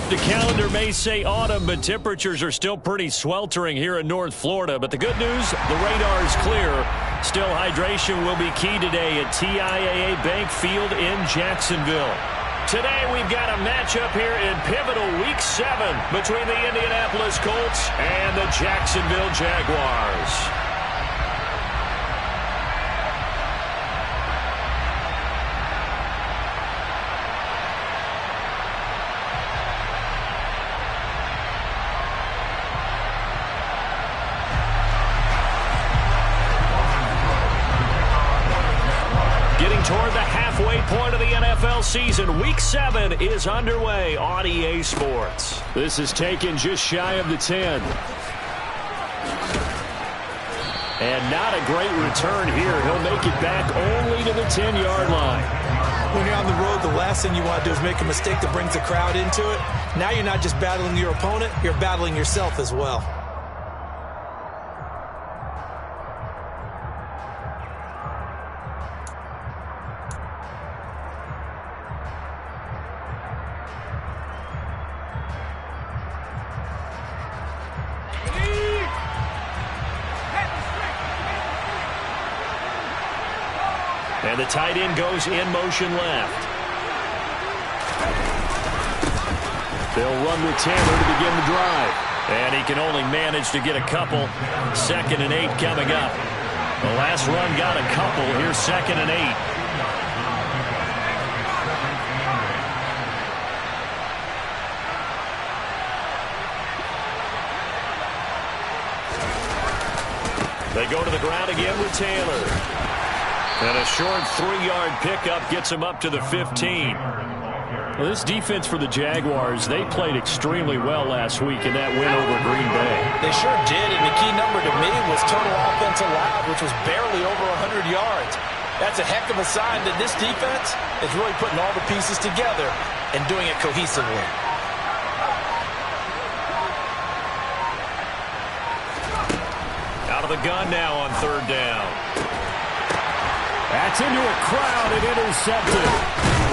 The calendar may say autumn, but temperatures are still pretty sweltering here in North Florida. But the good news, the radar is clear. Still, hydration will be key today at TIAA Bank Field in Jacksonville. Today, we've got a matchup here in pivotal Week 7 between the Indianapolis Colts and the Jacksonville Jaguars. Toward the halfway point of the NFL season, Week 7 is underway on EA Sports. This is taken just shy of the 10. And not a great return here. He'll make it back only to the 10-yard line. When you're on the road, the last thing you want to do is make a mistake that brings the crowd into it. Now you're not just battling your opponent, you're battling yourself as well. And the tight end goes in motion left. They'll run with Taylor to begin the drive. And he can only manage to get a couple. 2nd and 8 coming up. The last run got a couple. Here's 2nd and 8. They go to the ground again with Taylor. And a short 3-yard pickup gets him up to the 15. Well, this defense for the Jaguars, they played extremely well last week in that win over Green Bay. They sure did, and the key number to me was total offense allowed, which was barely over 100 yards. That's a heck of a sign that this defense is really putting all the pieces together and doing it cohesively. Out of the gun now on 3rd down. That's into a crowd and intercepted.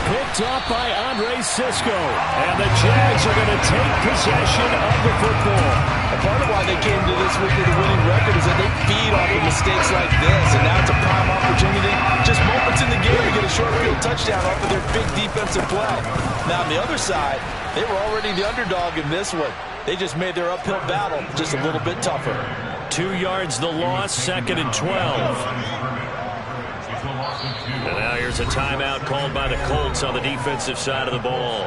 Picked up by Andre Sisco. And the Jags are going to take possession of the football. A part of why they came to this week with a winning record is that they feed off of mistakes like this. And now it's a prime opportunity. Just moments in the game to get a short field touchdown off of their big defensive play. Now on the other side, they were already the underdog in this one. They just made their uphill battle just a little bit tougher. 2 yards the loss, 2nd and 12. And now here's a timeout called by the Colts on the defensive side of the ball.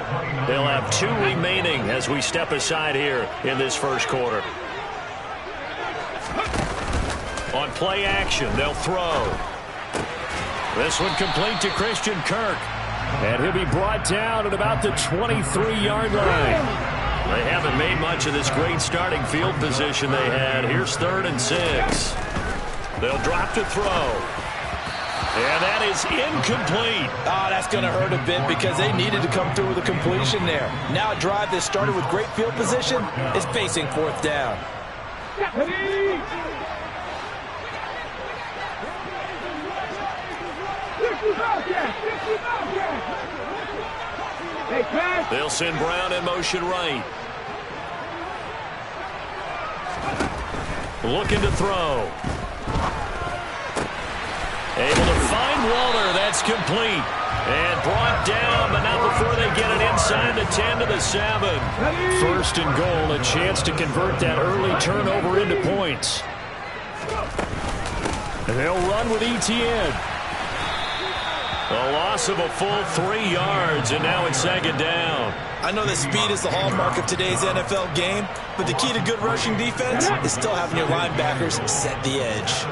They'll have 2 remaining as we step aside here in this first quarter. On play action, they'll throw. This one complete to Christian Kirk. And he'll be brought down at about the 23-yard line. They haven't made much of this great starting field position they had. Here's 3rd and 6. They'll drop to throw. And that is incomplete. Oh, that's going to hurt a bit because they needed to come through with a completion there. Now a drive that started with great field position is facing 4th down. They'll send Brown in motion right. Looking to throw. Able to find Waller. That's complete. And brought down, but not before they get it inside the 10 to the 7. 1st and goal, a chance to convert that early turnover into points. And they'll run with Etienne. A loss of a full 3 yards, and now it's 2nd down. I know that speed is the hallmark of today's NFL game, but the key to good rushing defense is still having your linebackers set the edge.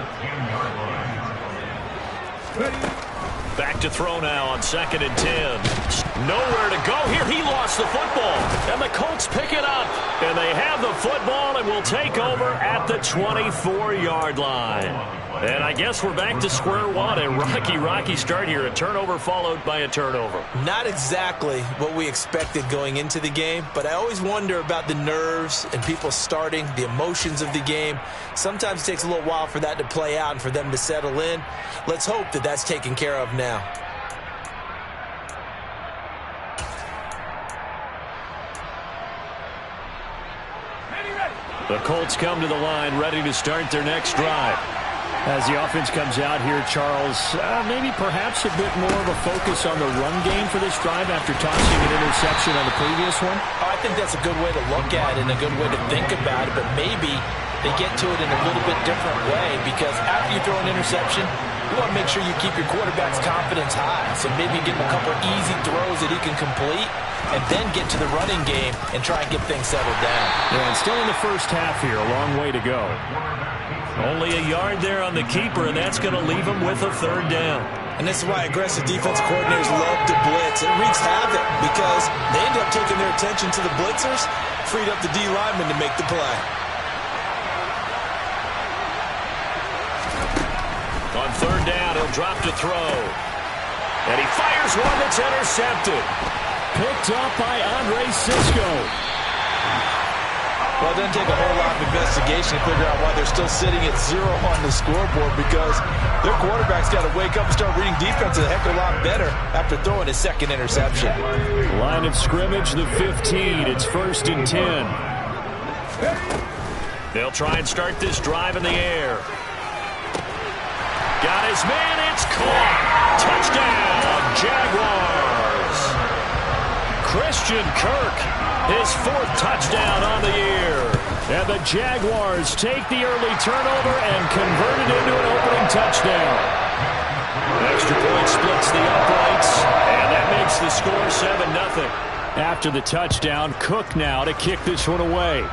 Back back to throw now on 2nd and 10. Nowhere to go here. He lost the football. And the Colts pick it up. And they have the football and will take over at the 24-yard line. And I guess we're back to square one. A rocky start here. A turnover followed by a turnover. Not exactly what we expected going into the game, but I always wonder about the nerves and people starting, the emotions of the game. Sometimes it takes a little while for that to play out and for them to settle in. Let's hope that that's taken care of now. The Colts come to the line ready to start their next drive. As the offense comes out here, Charles, maybe perhaps a bit more of a focus on the run game for this drive after tossing an interception on the previous one? I think that's a good way to look at it and a good way to think about it, but maybe they get to it in a little bit different way because after you throw an interception, you want to make sure you keep your quarterback's confidence high. So maybe give him a couple easy throws that he can complete and then get to the running game and try and get things settled down. Yeah, and still in the first half here, a long way to go. Only a yard there on the keeper, and that's going to leave him with a 3rd down. And this is why aggressive defensive coordinators love to blitz. It wreaks havoc because they end up taking their attention to the blitzers, freed up the D lineman to make the play. On 3rd down, he'll drop to throw. And he fires one that's intercepted. Picked up by Andre Sisco. Well, it doesn't take a whole lot of investigation to figure out why they're still sitting at 0 on the scoreboard because their quarterback's got to wake up and start reading defense a heck of a lot better after throwing his 2nd interception. Line of scrimmage, the 15. It's 1st and 10. They'll try and start this drive in the air. Got his man. It's caught. Touchdown, Jaguars. Christian Kirk, his 4th touchdown on the year. And the Jaguars take the early turnover and convert it into an opening touchdown. Extra point splits the uprights, and that makes the score 7-0. After the touchdown, Cook now to kick this one away.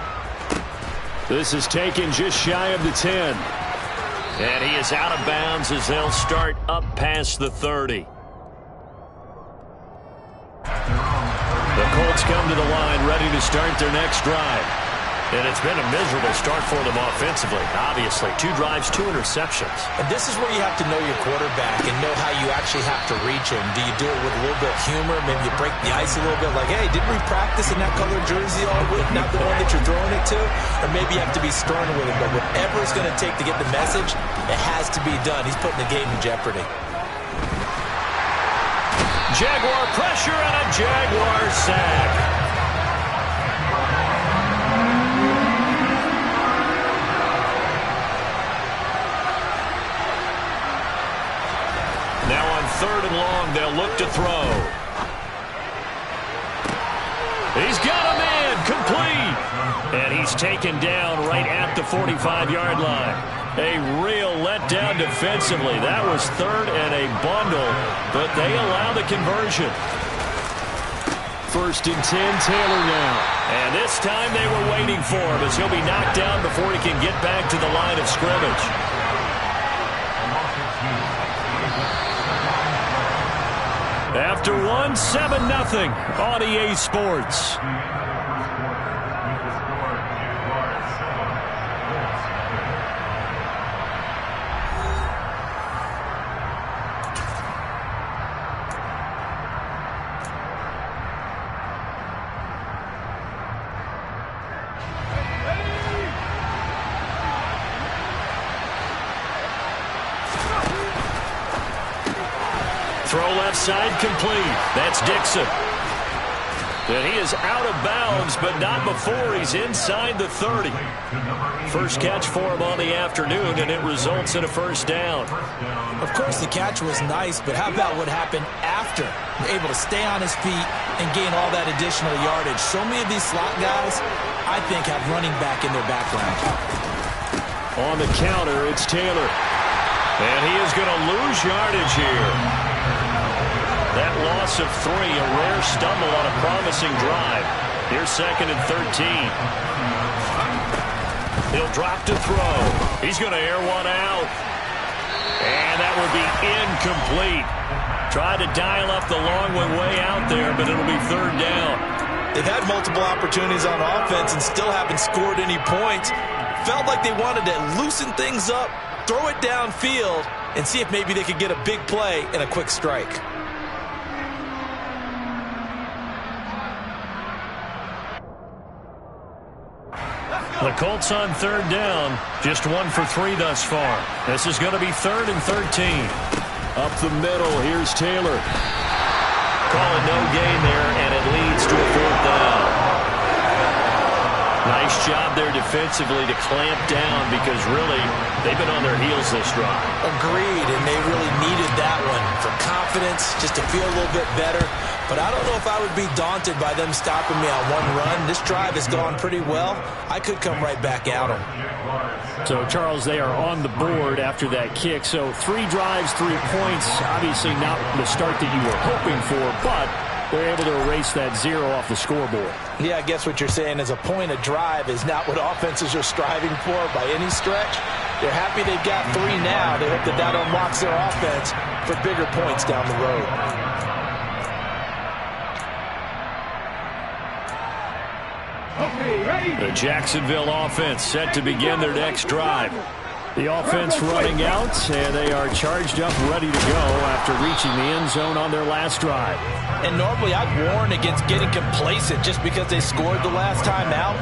This is taken just shy of the 10. And he is out of bounds as they'll start up past the 30. The Colts come to the line ready to start their next drive. And it's been a miserable start for them offensively, obviously. 2 drives, 2 interceptions. And this is where you have to know your quarterback and know how you actually have to reach him. Do you do it with a little bit of humor? Maybe you break the ice a little bit like, hey, didn't we practice in that colored jersey all week? Not the one that you're throwing it to? Or maybe you have to be stern with him. But whatever it's going to take to get the message, it has to be done. He's putting the game in jeopardy. Jaguar pressure and a Jaguar sack. Now on 3rd and long, they'll look to throw. He's got a man, complete. And he's taken down right at the 45-yard line. A real letdown defensively. That was 3rd and a bundle, but they allow the conversion. 1st and 10, Taylor now. And this time they were waiting for him as he'll be knocked down before he can get back to the line of scrimmage. After 7-0 on EA Sports. Throw left side complete. That's Dixon. And he is out of bounds, but not before he's inside the 30. First catch for him on the afternoon, and it results in a 1st down. Of course, the catch was nice, but how about what happened after? Able to stay on his feet and gain all that additional yardage. So many of these slot guys, I think, have running back in their background. On the counter, it's Taylor. And he is going to lose yardage here. That loss of 3, a rare stumble on a promising drive. Here's 2nd and 13. He'll drop to throw. He's going to air one out. And that will be incomplete. Tried to dial up the long one way out there, but it'll be third down. They've had multiple opportunities on offense and still haven't scored any points. Felt like they wanted to loosen things up, throw it downfield, and see if maybe they could get a big play and a quick strike. The Colts on third down, just 1 for 3 thus far. This is going to be 3rd and 13. Up the middle, here's Taylor. Call it no gain there, and it leads to a 4th down. Nice job there defensively to clamp down because really they've been on their heels this drive. Agreed, and they really needed that one for confidence, just to feel a little bit better. But I don't know if I would be daunted by them stopping me on one run. This drive has gone pretty well. I could come right back at them. So, Charles, they are on the board after that kick. So 3 drives, 3 points. Obviously not the start that you were hoping for, but they're able to erase that 0 off the scoreboard. Yeah, I guess what you're saying is a point a drive is not what offenses are striving for by any stretch. They're happy they've got 3 now. They hope that that unlocks their offense for bigger points down the road. The Jacksonville offense set to begin their next drive. The offense running out, and they are charged up, ready to go after reaching the end zone on their last drive. And normally I'd warn against getting complacent just because they scored the last time out.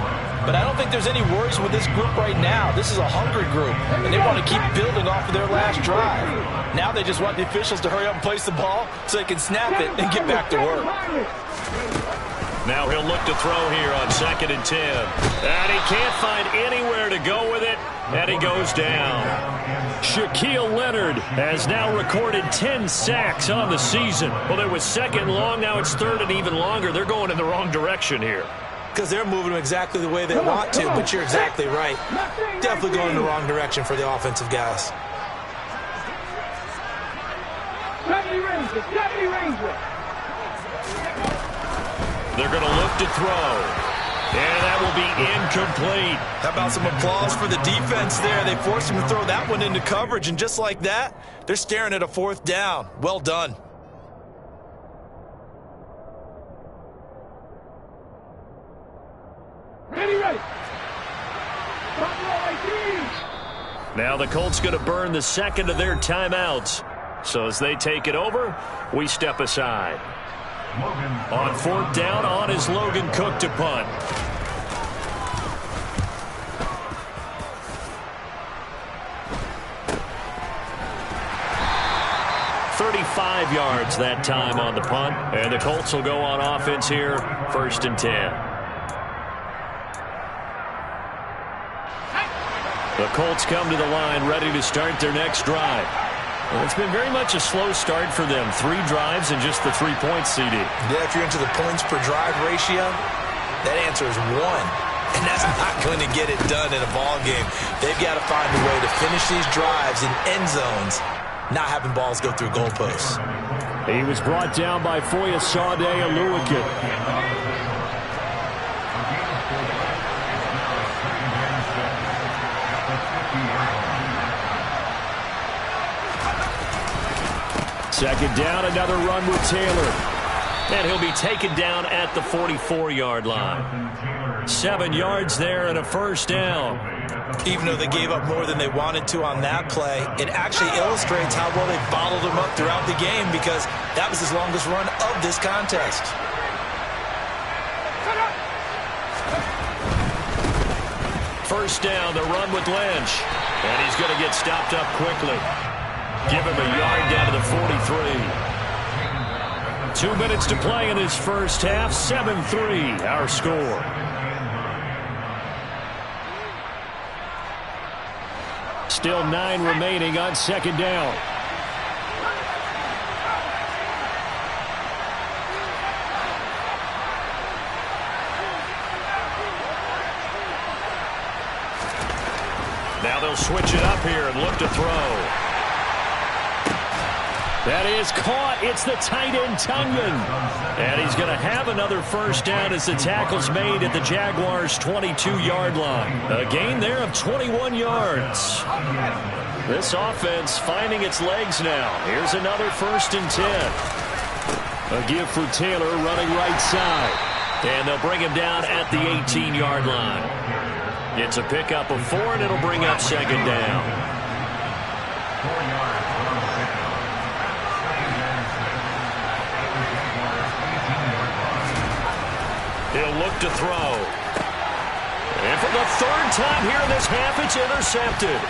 But I don't think there's any worries with this group right now. This is a hungry group, and they want to keep building off of their last drive. Now they just want the officials to hurry up and place the ball so they can snap it and get back to work. Now he'll look to throw here on 2nd and 10. And he can't find anywhere to go with it, and he goes down. Shaquille Leonard has now recorded 10 sacks on the season. Well, it was 2nd long, now it's 3rd and even longer. They're going in the wrong direction here. Because they're moving them exactly the way they want to, but you're exactly right. Definitely going in the wrong direction for the offensive guys. They're going to look to throw. And that will be incomplete. How about some applause for the defense there? They forced him to throw that one into coverage, and just like that, they're staring at a 4th down. Well done. Now the Colts going to burn the 2nd of their timeouts. So as they take it over, we step aside. On 4th down, on is Logan Cook to punt. "35 yards that time on the punt, and the Colts will go on offense here, 1st and 10. The Colts come to the line, ready to start their next drive. Well, it's been very much a slow start for them. 3 drives and just the 3 points, CD. Yeah, if you're into the points per drive ratio, that answer is 1. And that's not going to get it done in a ball game. They've got to find a way to finish these drives in end zones, not having balls go through goalposts. He was brought down by Foyesade Aluakit. Second down, another run with Taylor. And he'll be taken down at the 44-yard line. 7 yards there and a 1st down. Even though they gave up more than they wanted to on that play, it actually illustrates how well they bottled him up throughout the game, because that was his longest run of this contest. First down, the run with Lynch. And he's going to get stopped up quickly. Give him a yard down to the 43. 2 minutes to play in this first half. 7-3, our score. Still 9 remaining on 2nd down. Now they'll switch it up here and look to throw. That is caught. It's the tight end, Tunyon. And he's going to have another 1st down as the tackle's made at the Jaguars' 22-yard line. A gain there of 21 yards. This offense finding its legs now. Here's another 1st and 10. A give for Taylor running right side. And they'll bring him down at the 18-yard line. It's a pickup of 4, and it'll bring up 2nd down. He'll look to throw. And for the 3rd time here in this half, it's intercepted.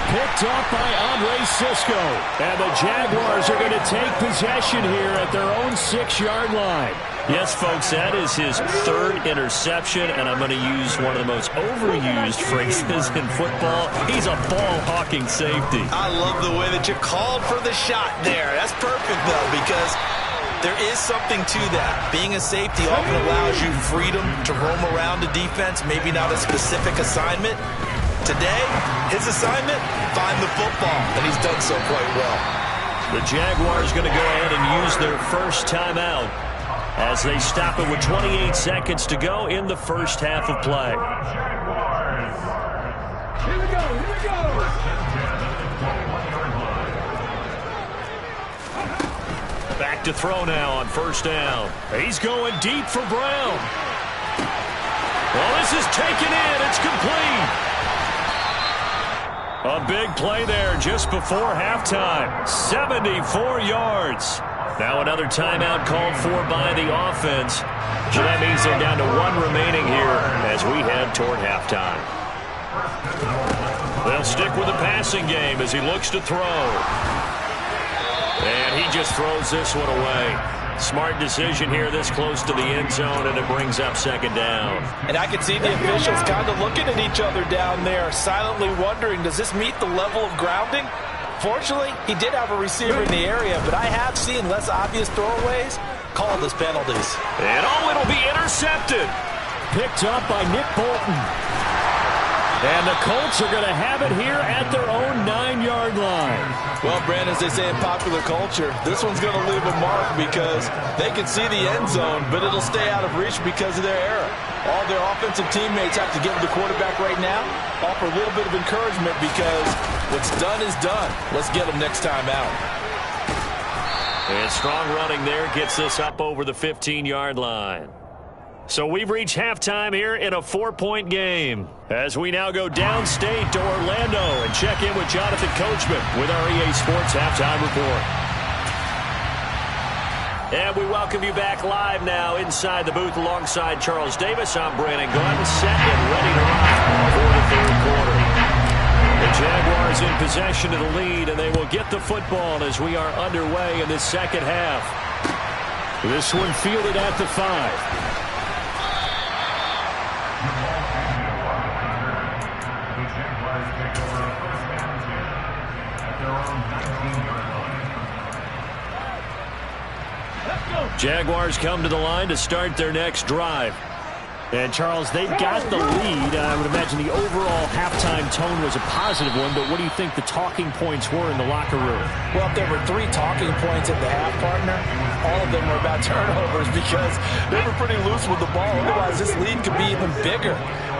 Picked up by Andre Sisco. And the Jaguars are going to take possession here at their own 6-yard line. Yes, folks, that is his 3rd interception, and I'm going to use one of the most overused phrases in football. He's a ball-hawking safety. I love the way that you called for the shot there. That's perfect, though, because there is something to that. Being a safety often allows you freedom to roam around the defense, maybe not a specific assignment. Today, his assignment, find the football, and he's done so quite well. The Jaguars going to go ahead and use their first timeout as they stop it with 28 seconds to go in the first half of play. Here we go, here we go. Back to throw now on 1st down. He's going deep for Brown. Well, this is taken in. It's complete. A big play there just before halftime. 74 yards. Now another timeout called for by the offense. So that means they're down to 1 remaining here as we head toward halftime. They'll stick with the passing game as he looks to throw. And he just throws this one away. Smart decision here this close to the end zone, and it brings up 2nd down. And I can see the officials kind of looking at each other down there, silently wondering, does this meet the level of grounding? Fortunately, he did have a receiver in the area, but I have seen less obvious throwaways called as penalties. And it'll be intercepted. Picked up by Nick Bolton. And the Colts are going to have it here at their own 9-yard line. Well, Brandon, as they say in popular culture, this one's going to leave a mark because they can see the end zone, but it'll stay out of reach because of their error. All their offensive teammates have to give the quarterback right now, offer a little bit of encouragement because what's done is done. Let's get them next time out. And strong running there gets this up over the 15-yard line. So we've reached halftime here in a 4-point game as we now go downstate to Orlando and check in with Jonathan Coachman with our EA Sports Halftime Report. And we welcome you back live now inside the booth alongside Charles Davis. I'm Brandon Gordon, set and ready to rock for the 3rd quarter. The Jaguars in possession of the lead, and they will get the football as we are underway in this 2nd half. This one fielded at the 5. Jaguars come to the line to start their next drive. And, Charles, they've got the lead. I would imagine the overall halftime tone was a positive one, but what do you think the talking points were in the locker room? Well, if there were 3 talking points at the half, partner, all of them were about turnovers because they were pretty loose with the ball. Otherwise, this lead could be even bigger.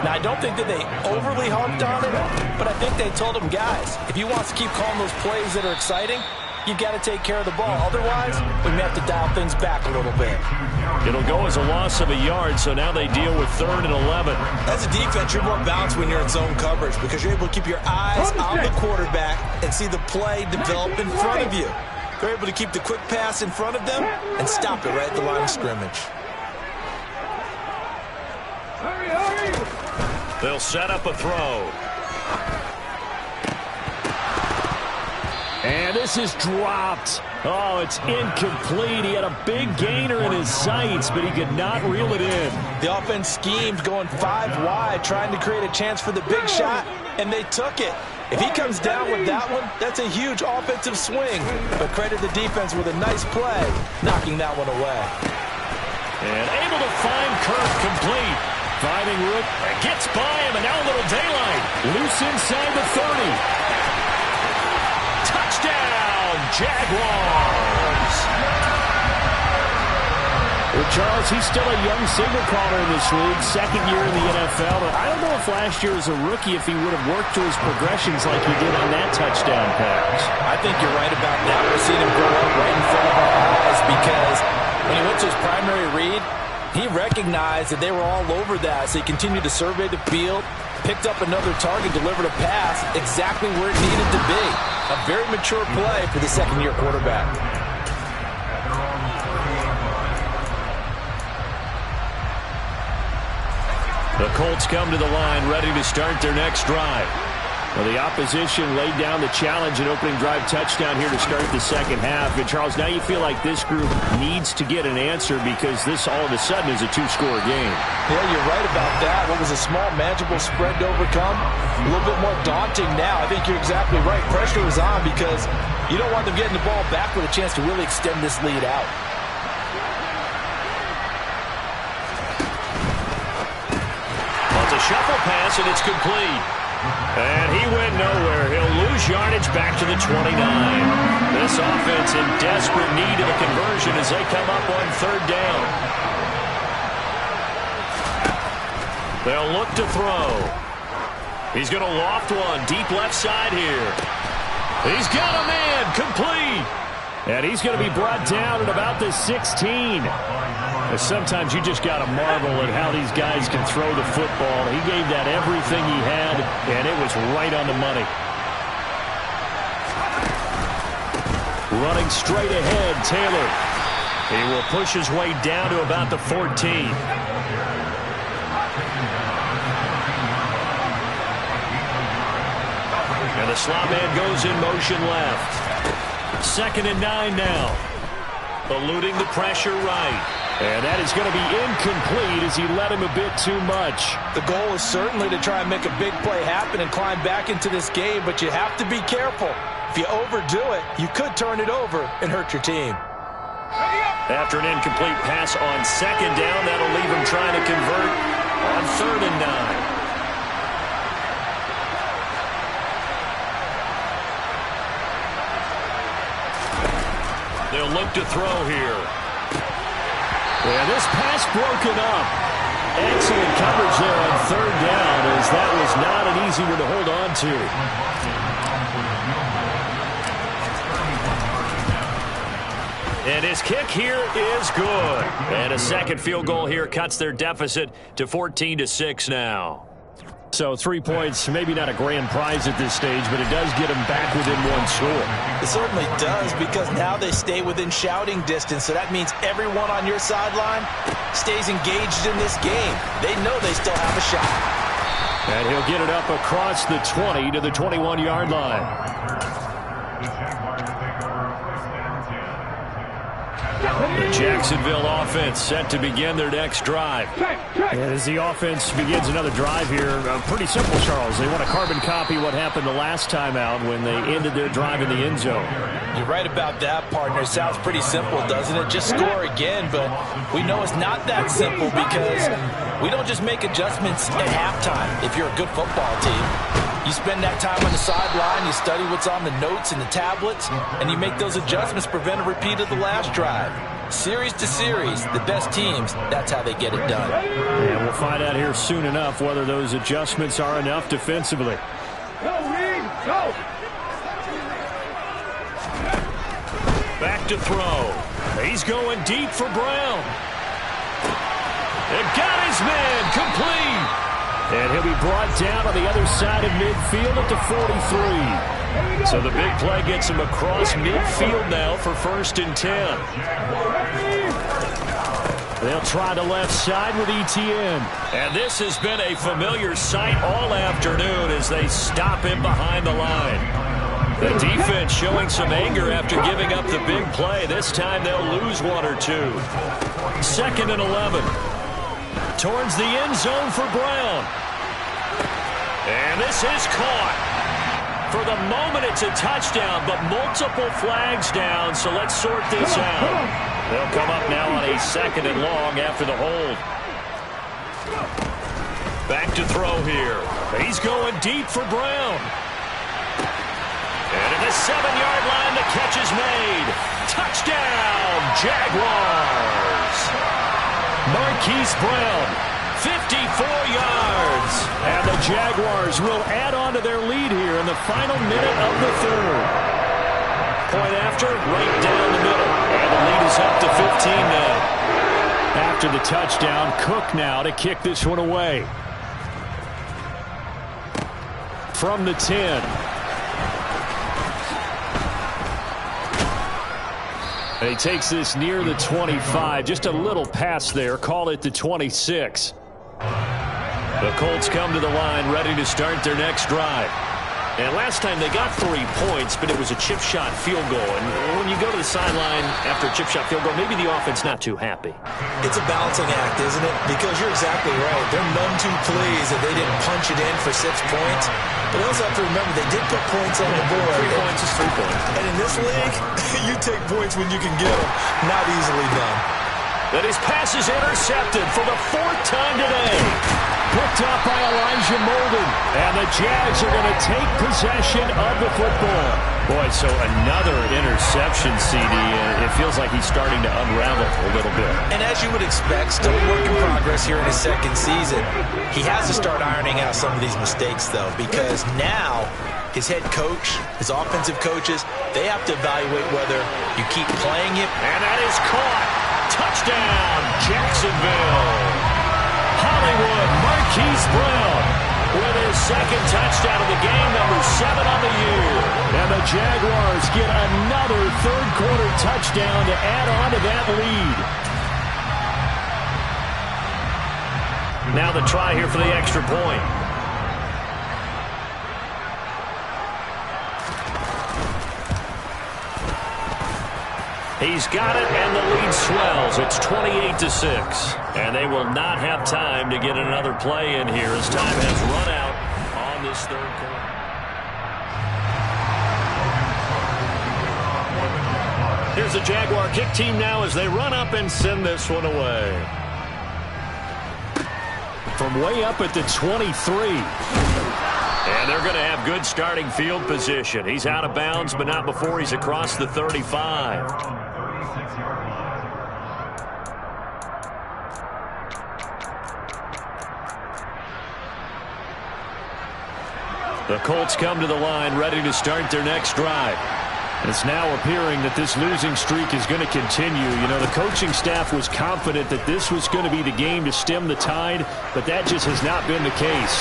Now, I don't think that they overly harped on it, but I think they told them, guys, if you want to keep calling those plays that are exciting, you've got to take care of the ball. Otherwise, we may have to dial things back a little bit. It'll go as a loss of a yard, so now they deal with 3rd and 11. As a defense, you're more balanced when you're in zone coverage because you're able to keep your eyes on the quarterback and see the play develop in front of you. They're able to keep the quick pass in front of them and stop it right at the line of scrimmage. They'll set up a throw. And this is dropped. Oh, it's incomplete. He had a big gainer in his sights, but he could not reel it in. The offense schemed going 5 wide, trying to create a chance for the big shot, and they took it. If he comes down with that one, that's a huge offensive swing. But credit the defense with a nice play, knocking that one away. And able to find Kirk complete. Finding Rook, gets by him, and now a little daylight. Loose inside the 30. Touchdown, Jaguars! The Charles, he's still a young signal caller in this league, second year in the NFL. But I don't know if last year as a rookie if he would have worked through his progressions like he did on that touchdown pass. I think you're right about that. We're seeing him grow up right in front of our eyes because when he went to his primary read, he recognized that they were all over that, so he continued to survey the field, picked up another target, delivered a pass exactly where it needed to be. A very mature play for the second-year quarterback. The Colts come to the line, ready to start their next drive. Well, the opposition laid down the challenge and opening drive touchdown here to start the second half. And, Charles, now you feel like this group needs to get an answer because this all of a sudden is a two-score game. Yeah, you're right about that. What was a small, manageable spread to overcome, a little bit more daunting now. I think you're exactly right. Pressure is on because you don't want them getting the ball back with a chance to really extend this lead out. Shuffle pass, and it's complete. And he went nowhere. He'll lose yardage back to the 29. This offense in desperate need of a conversion as they come up on third down. They'll look to throw. He's going to loft one deep left side here. He's got a man, complete. And he's going to be brought down at about the 16. Sometimes you just got to marvel at how these guys can throw the football. He gave that everything he had, and it was right on the money. Running straight ahead, Taylor. He will push his way down to about the 14. And the slot man goes in motion left. 2nd and 9 now. Eluding the pressure right. And that is going to be incomplete as he let him a bit too much. The goal is certainly to try and make a big play happen and climb back into this game, but you have to be careful. If you overdo it, you could turn it over and hurt your team. After an incomplete pass on 2nd down, that'll leave him trying to convert on 3rd and 9. They'll look to throw here. And this pass broken up. Excellent coverage there on 3rd down as that was not an easy one to hold on to. And his kick here is good. And a second field goal here cuts their deficit to 14-6 now. So 3 points, maybe not a grand prize at this stage, but it does get them back within one score. It certainly does because now they stay within shouting distance, so that means everyone on your sideline stays engaged in this game. They know they still have a shot. And he'll get it up across the 20 to the 21-yard line. The Jacksonville offense set to begin their next drive. And as the offense begins another drive here, pretty simple, Charles. They want to carbon copy what happened the last time out when they ended their drive in the end zone. You're right about that, partner. Sounds pretty simple, doesn't it? Just score again, but we know it's not that simple because we don't just make adjustments at halftime if you're a good football team. You spend that time on the sideline, you study what's on the notes and the tablets, and you make those adjustments to prevent a repeat of the last drive. Series to series, the best teams, that's how they get it done. And we'll find out here soon enough whether those adjustments are enough defensively. Go, Reed, go! Back to throw. He's going deep for Brown. It got his man, complete. And he'll be brought down on the other side of midfield at the 43. So the big play gets him across midfield now for 1st and 10. They'll try the left side with Etienne. And this has been a familiar sight all afternoon as they stop him behind the line. The defense showing some anger after giving up the big play. This time they'll lose 1 or 2. 2nd and 11. Towards the end zone for Brown. And this is caught. For the moment, it's a touchdown, but multiple flags down, so let's sort this out. They'll come up now on a 2nd and long after the hold. Back to throw here. He's going deep for Brown. And at the 7-yard line, the catch is made. Touchdown, Jaguars. Marquise Brown, 54 yards. And the Jaguars will add on to their lead here in the final minute of the third. Point after, right down the middle. And the lead is up to 15 now. After the touchdown, Cook now to kick this one away. From the 10. And he takes this near the 25. Just a little pass there. Call it the 26. The Colts come to the line ready to start their next drive. And last time they got 3 points, but it was a chip shot field goal. And when you go to the sideline after a chip shot field goal, maybe the offense not too happy. It's a balancing act, isn't it? Because you're exactly right. They're none too pleased that they didn't punch it in for 6 points. But also have to remember, they did put points on the board. 3 points is 3 points. And in this league, you take points when you can get them. Not easily done. But his pass is intercepted for the 4th time today. Picked up by Elijah Molden. And the Jags are going to take possession of the football. Boy, so another interception, CD. It feels like he's starting to unravel a little bit. And as you would expect, still a work in progress here in his 2nd season. He has to start ironing out some of these mistakes, though, because now his head coach, his offensive coaches, they have to evaluate whether you keep playing him. And that is caught. Touchdown, Jacksonville. Hollywood, Marquise Brown with his 2nd touchdown of the game, number 7 on the year. And the Jaguars get another 3rd-quarter touchdown to add on to that lead. Now the try here for the extra point. He's got it, and the lead swells. It's 28-6. And they will not have time to get another play in here as time has run out on this 3rd quarter. Here's the Jaguar kick team now as they run up and send this one away. From way up at the 23. And they're going to have good starting field position. He's out of bounds, but not before he's across the 35. The Colts come to the line ready to start their next drive. It's now appearing that this losing streak is going to continue. You know, the coaching staff was confident that this was going to be the game to stem the tide, but that just has not been the case.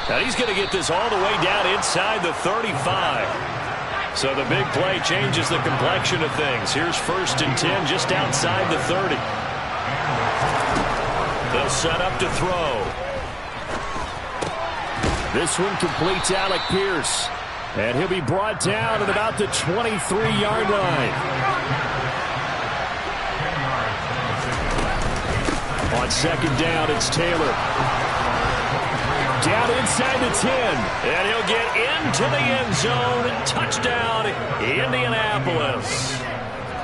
Now he's going to get this all the way down inside the 35. So the big play changes the complexion of things. Here's 1st and 10 just outside the 30. They'll set up to throw. This one completes Alec Pierce. And he'll be brought down at about the 23-yard line. On 2nd down, it's Taylor. Down inside the 10. And he'll get into the end zone. Touchdown, Indianapolis.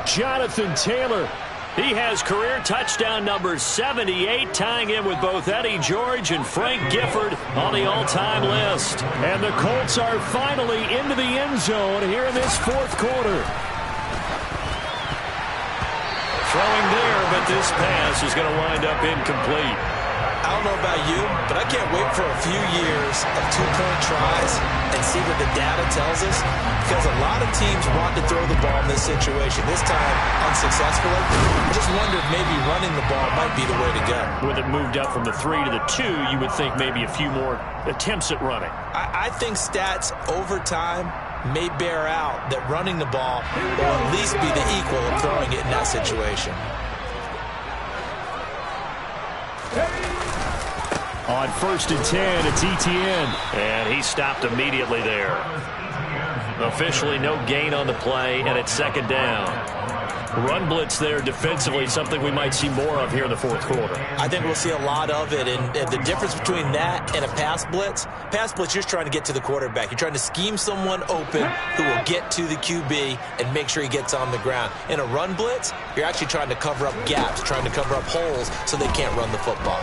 Jonathan Taylor. He has career touchdown number 78, tying in with both Eddie George and Frank Gifford on the all-time list. And the Colts are finally into the end zone here in this 4th quarter. Throwing there, but this pass is going to wind up incomplete. I don't know about you, but I can't wait for a few years of 2-point tries and see what the data tells us, because a lot of teams want to throw the ball in this situation. This time, unsuccessfully. I just wonder if maybe running the ball might be the way to go. With it moved up from the 3 to the 2, you would think maybe a few more attempts at running. I think stats over time may bear out that running the ball will at least be the equal of throwing it in that situation. On 1st and 10, it's Etienne. And he stopped immediately there. Officially no gain on the play, and it's 2nd down. Run blitz there defensively, something we might see more of here in the 4th quarter. I think we'll see a lot of it, and the difference between that and a pass blitz, you're just trying to get to the quarterback. You're trying to scheme someone open who will get to the QB and make sure he gets on the ground. In a run blitz, you're actually trying to cover up gaps, trying to cover up holes so they can't run the football.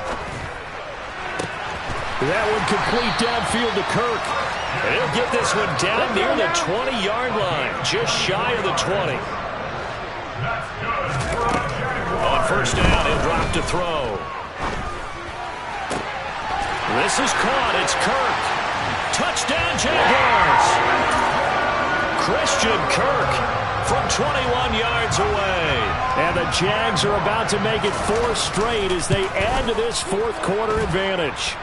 That one complete downfield to Kirk. And he'll get this one down near the 20-yard line, just shy of the 20. first down. He'll drop to throw. This is caught. It's Kirk. Touchdown, Jaguars. Christian Kirk from 21 yards away. And the Jags are about to make it 4 straight as they add to this fourth quarter advantage.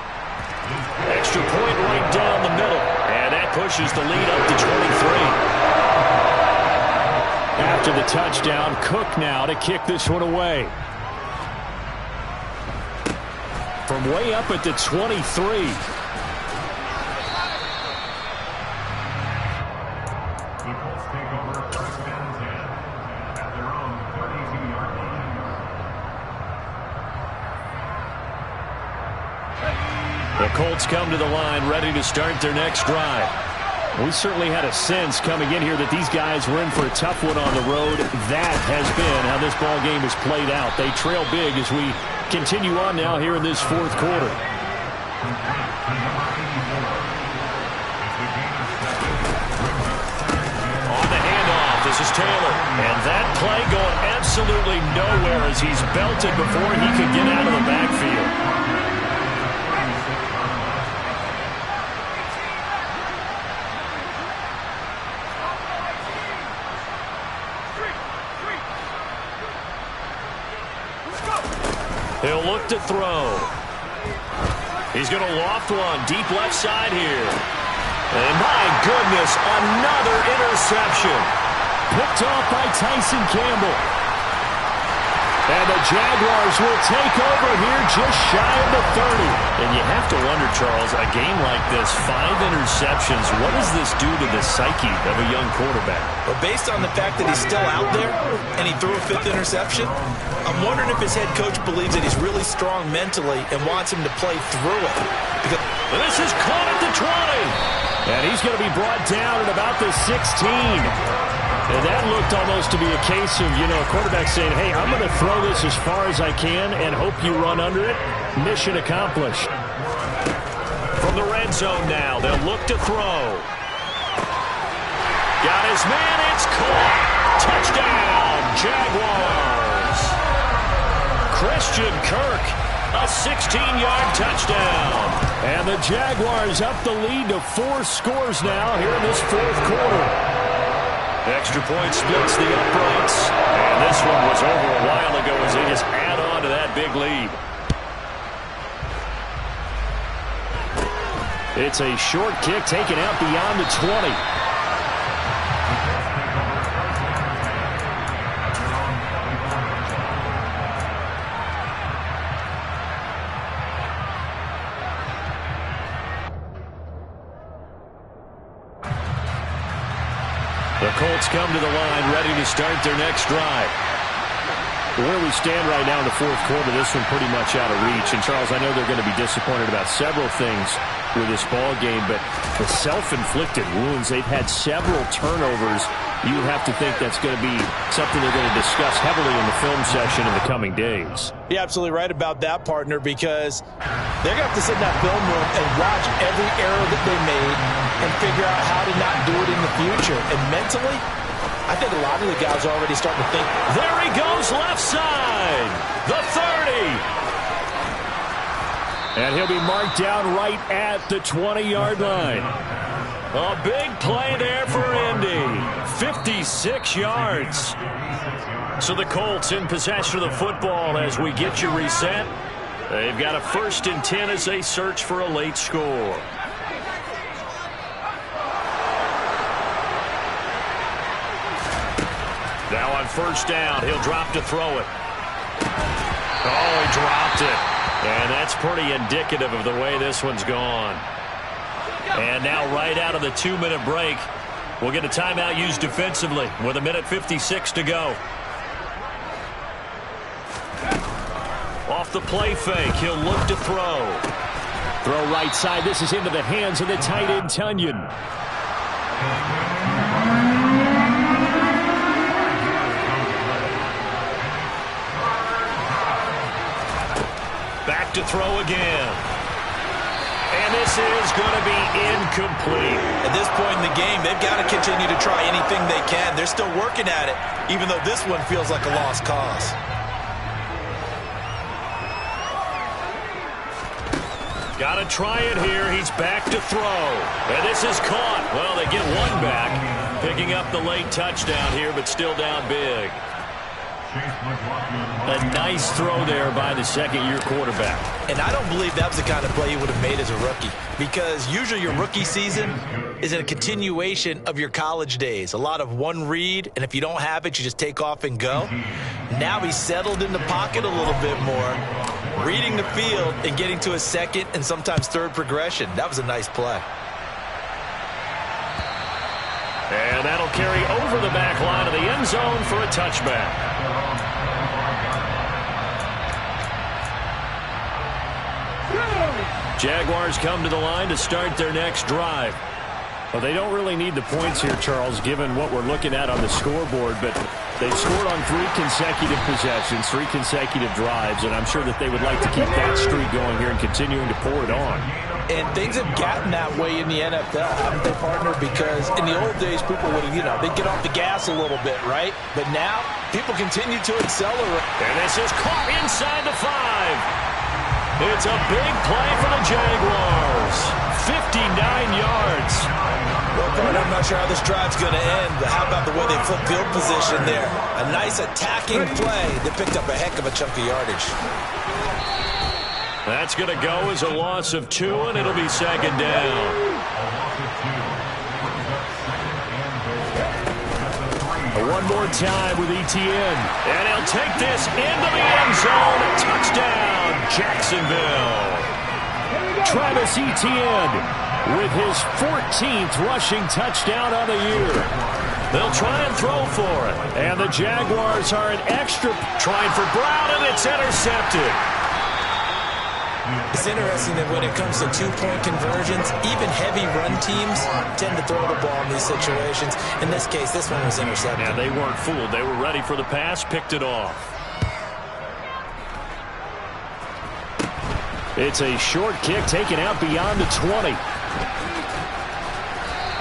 Extra point right down the middle. And that pushes the lead up to 23. After the touchdown, Cook now to kick this one away. From way up at the 23. The Colts come to the line ready to start their next drive. We certainly had a sense coming in here that these guys were in for a tough one on the road. That has been how this ball game has played out. They trail big as we continue on now here in this fourth quarter. On the handoff, this is Taylor. And that play going absolutely nowhere as he's belted before he could get out of the backfield. He'll look to throw. He's going to loft one deep left side here. And my goodness, another interception. Picked off by Tyson Campbell. And the Jaguars will take over here just shy of the 30. And you have to wonder, Charles, a game like this, 5 interceptions, what does this do to the psyche of a young quarterback? But based on the fact that he's still out there and he threw a 5th interception, I'm wondering if his head coach believes that he's really strong mentally and wants him to play through it. Because this is caught at the 20. And he's going to be brought down at about the 16. And that looked almost to be a case of, a quarterback saying, hey, I'm going to throw this as far as I can and hope you run under it. Mission accomplished. From the red zone now, they'll look to throw. Got his man, it's caught. Touchdown, Jaguars. Christian Kirk, a 16-yard touchdown. And the Jaguars up the lead to 4 scores now here in this fourth quarter. Extra point splits the uprights. And this one was over a while ago as they just add on to that big lead. It's a short kick taken out beyond the 20. The Colts come to the line ready to start their next drive. Where we stand right now in the fourth quarter, this one pretty much out of reach. And, Charles, I know they're going to be disappointed about several things with this ball game, but the self-inflicted wounds, they've had several turnovers. You have to think that's going to be something they're going to discuss heavily in the film session in the coming days. You're absolutely right about that, partner, because they're going to have to sit in that film room and watch every error that they made and figure out how to not do it in the future. And mentally, I think a lot of the guys are already starting to think, there he goes left side, the 30. And he'll be marked down right at the 20-yard line. A big play there for Indy. 56 yards. So the Colts in possession of the football as we get you reset. They've got a 1st and 10 as they search for a late score. Now on 1st down, he'll drop to throw it. Oh, he dropped it. And that's pretty indicative of the way this one's gone. And now right out of the 2-minute break, we'll get a timeout used defensively with 1:56 to go. Off the play fake, he'll look to throw. Throw right side. This is into the hands of the tight end, Tunyon. Back to throw again. And this is going to be incomplete. At this point in the game, they've got to continue to try anything they can. They're still working at it, even though this one feels like a lost cause. Got to try it here. He's back to throw. And this is caught. Well, they get one back. Picking up the late touchdown here, but still down big. A nice throw there by the second-year quarterback. And I don't believe that was the kind of play he would have made as a rookie, because usually your rookie season is a continuation of your college days. A lot of one read, and if you don't have it, you just take off and go. Now he's settled in the pocket a little bit more, reading the field and getting to a second and sometimes third progression. That was a nice play. And that'll carry over the back line of the end zone for a touchback. Jaguars come to the line to start their next drive. Well, they don't really need the points here, Charles, given what we're looking at on the scoreboard, but they've scored on 3 consecutive possessions, 3 consecutive drives, and I'm sure that they would like to keep that streak going here and continuing to pour it on. And things have gotten that way in the NFL, haven't they, partner? Because in the old days, people would, they'd get off the gas a little bit, right? But now, people continue to accelerate. And this is caught inside the 5. It's a big play for the Jaguars. 59 yards. Well, partner, I'm not sure how this drive's going to end, but how about the way they flip field position there? A nice attacking play that picked up a heck of a chunk of yardage. That's going to go as a loss of 2, and it'll be second down. One more time with Etienne. And he'll take this into the end zone. Touchdown, Jacksonville. Travis Etienne with his 14th rushing touchdown of the year. They'll try and throw for it. And the Jaguars are an extra trying for Brown, and it's intercepted. It's interesting that when it comes to two-point conversions, even heavy run teams tend to throw the ball in these situations. In this case, this one was intercepted. Yeah, they weren't fooled. They were ready for the pass, picked it off. It's a short kick taken out beyond the 20.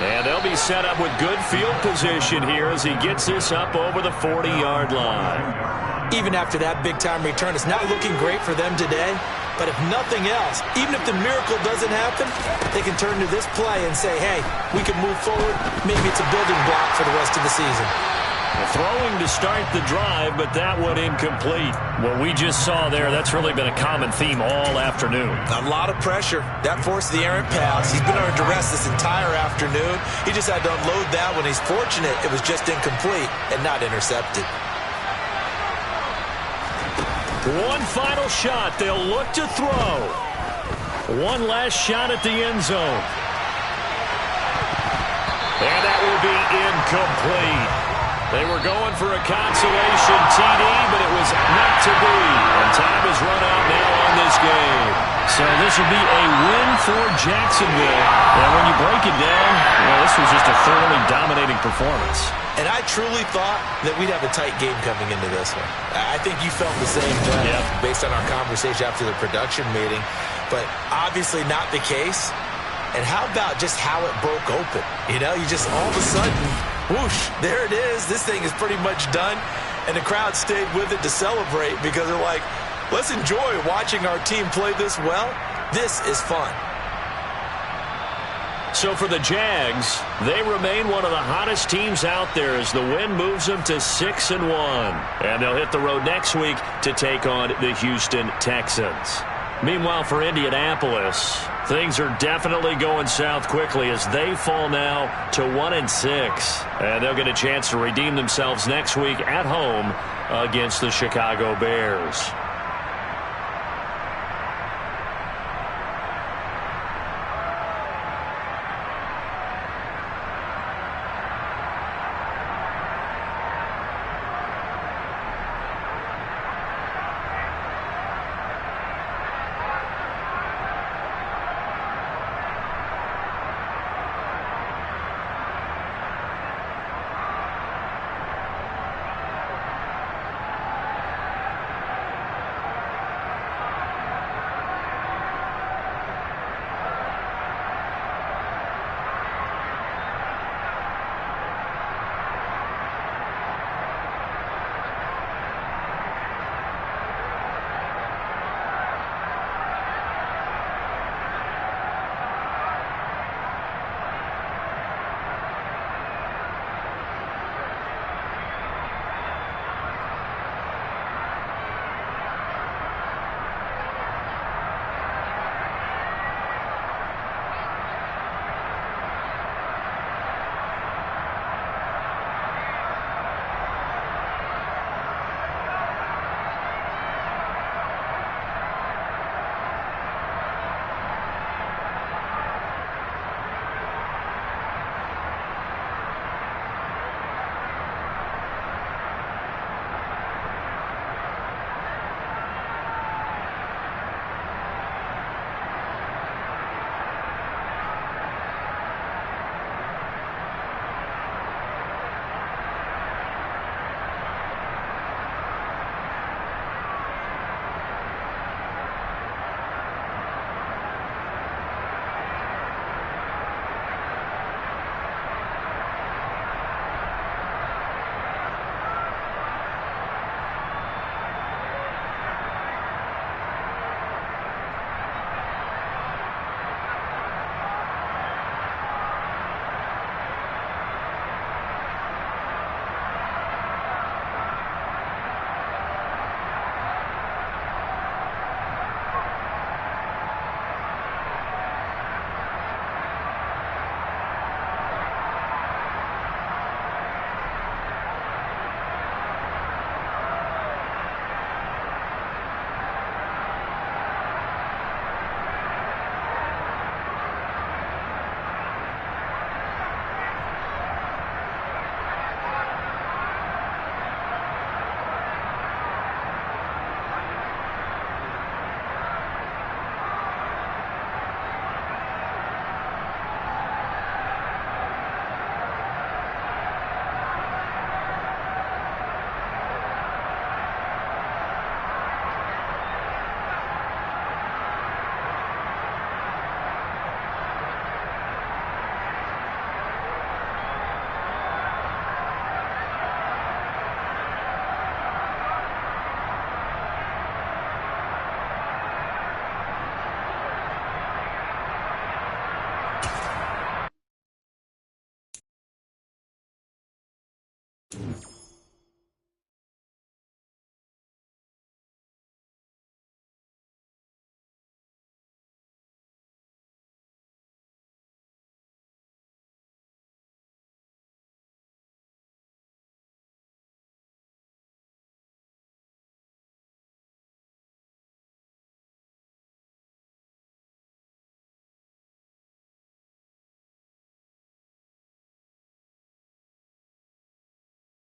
And they'll be set up with good field position here as he gets this up over the 40-yard line. Even after that big-time return, it's not looking great for them today. But if nothing else, even if the miracle doesn't happen, they can turn to this play and say, hey, we can move forward. Maybe it's a building block for the rest of the season. Throwing to start the drive, but that one incomplete. What we just saw there, that's really been a common theme all afternoon. A lot of pressure. That forced the errant pass. He's been under duress this entire afternoon. He just had to unload that one. He's fortunate it was just incomplete and not intercepted. One final shot. They'll look to throw. One last shot at the end zone. And that will be incomplete. They were going for a consolation TD, but it was not to be. And time has run out now on this game. So this will be a win for Jacksonville. And when you break it down, well, this was just a thoroughly dominating performance. And I truly thought that we'd have a tight game coming into this one. I think you felt the same way based on our conversation after the production meeting. But obviously not the case. And how about just how it broke open? You just all of a sudden, whoosh, there it is. This thing is pretty much done. And the crowd stayed with it to celebrate because they're like, let's enjoy watching our team play this well. This is fun. So for the Jags, they remain one of the hottest teams out there as the win moves them to 6-1. And they'll hit the road next week to take on the Houston Texans. Meanwhile, for Indianapolis, things are definitely going south quickly as they fall now to 1-6. And they'll get a chance to redeem themselves next week at home against the Chicago Bears.